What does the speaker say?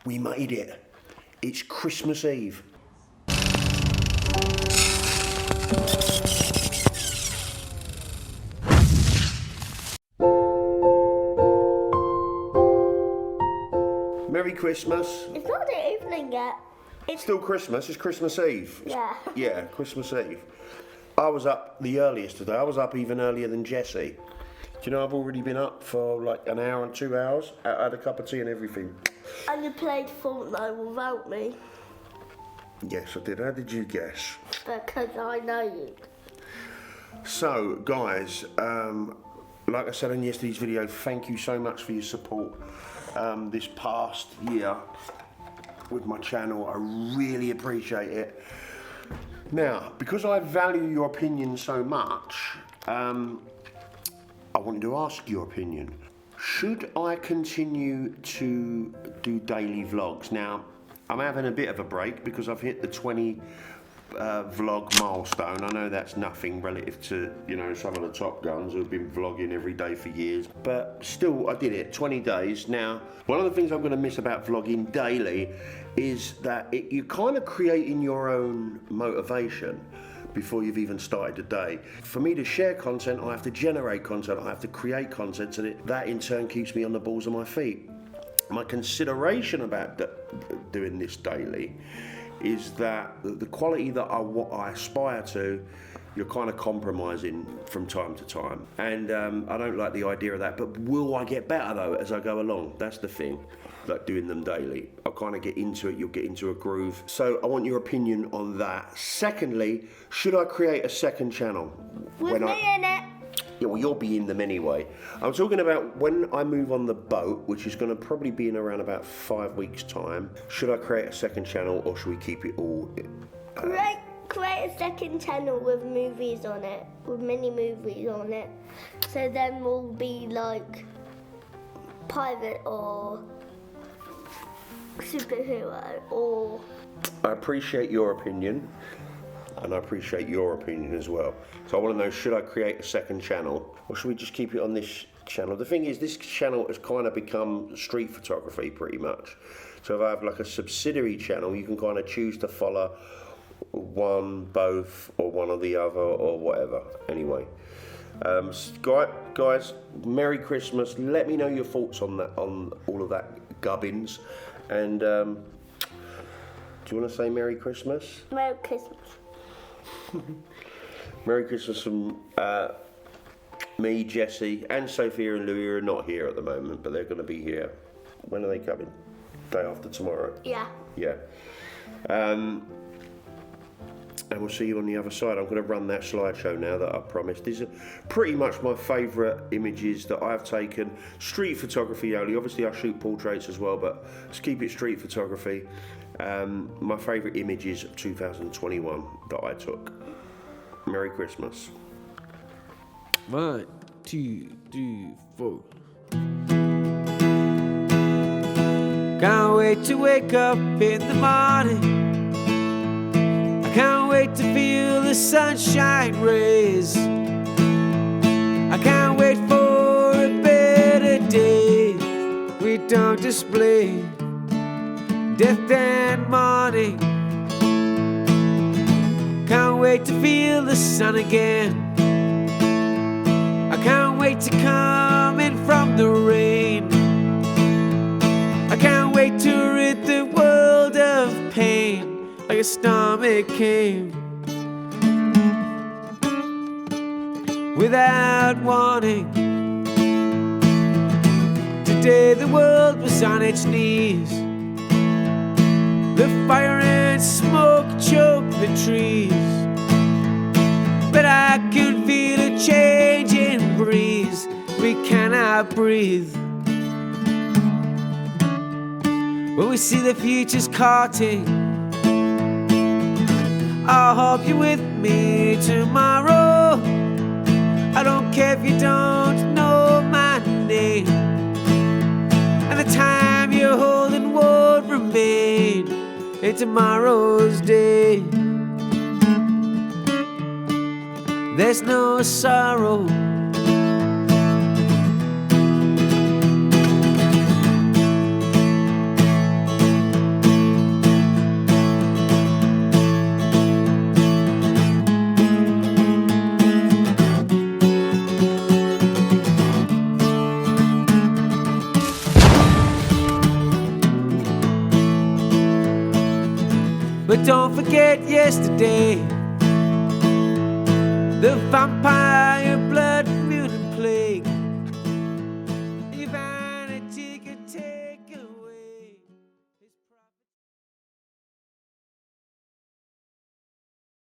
We made it. It's Christmas Eve. Merry Christmas. It's not the evening yet. It's still Christmas. It's Christmas Eve. Yeah. Yeah, Christmas Eve. I was up the earliest today. I was up even earlier than Jessie. Do you know I've already been up for like an hour and 2 hours? I had a cup of tea and everything. And you played Fortnite without me. Yes, I did. How did you guess? Because I know you. So, guys, like I said in yesterday's video, thank you so much for your support this past year with my channel. I really appreciate it. Now, because I value your opinion so much, I wanted to ask your opinion. Should I continue to do daily vlogs? Now, I'm having a bit of a break because I've hit the 20 vlog milestone. I know that's nothing relative to, you know, some of the top guns who've been vlogging every day for years, but still I did it, 20 days. Now, one of the things I'm going to miss about vlogging daily is that you're kind of creating your own motivation before you've even started the day. For me to share content, I have to generate content, I have to create content, so that in turn keeps me on the balls of my feet. My consideration about doing this daily is that the quality that I aspire to, you're kind of compromising from time to time. And I don't like the idea of that, but will I get better though as I go along? That's the thing, like doing them daily. I'll kind of get into it, you'll get into a groove. So I want your opinion on that. Secondly, should I create a second channel? With me in it. Yeah, well, you'll be in them anyway. I'm talking about when I move on the boat, which is going to probably be in around about 5 weeks' time. Should I create a second channel or should we keep it all? Create a second channel with movies on it, with mini movies on it. So then we'll be like pirate or superhero or... I appreciate your opinion. And I appreciate your opinion as well. So I want to know, should I create a second channel or should we just keep it on this channel? The thing is, this channel has kind of become street photography pretty much. So if I have like a subsidiary channel, you can kind of choose to follow one, both, or one or the other, or whatever. Anyway, guys, Merry Christmas. Let me know your thoughts on that, on all of that gubbins. And do you want to say Merry Christmas? Merry Christmas. Merry Christmas from me, Jessie, and Sophia and Louis are not here at the moment, but they're going to be here. When are they coming? Day after tomorrow? Yeah. Yeah. And we'll see you on the other side. I'm going to run that slideshow now that I promised. These are pretty much my favourite images that I've taken. Street photography only. Obviously I shoot portraits as well, but let's keep it street photography. My favourite images of 2021 that I took. Merry Christmas. 1, 2, 3, 4. Can't wait to wake up in the morning. I can't wait to feel the sunshine rays. I can't wait for a better day. We don't display death and mourning. Can't wait to feel the sun again. I can't wait to come in from the rain. I can't wait to rid the world of pain like a storm it came without warning. Today the world was on its knees. The fire and smoke choked the trees, but I can feel a changing breeze. We cannot breathe when we see the future's courting. I hope you're with me tomorrow. I don't care if you don't know my name, and the time you're holding won't remain in tomorrow's day. There's no sorrow. But don't forget yesterday, the vampire, blood, moon and plague.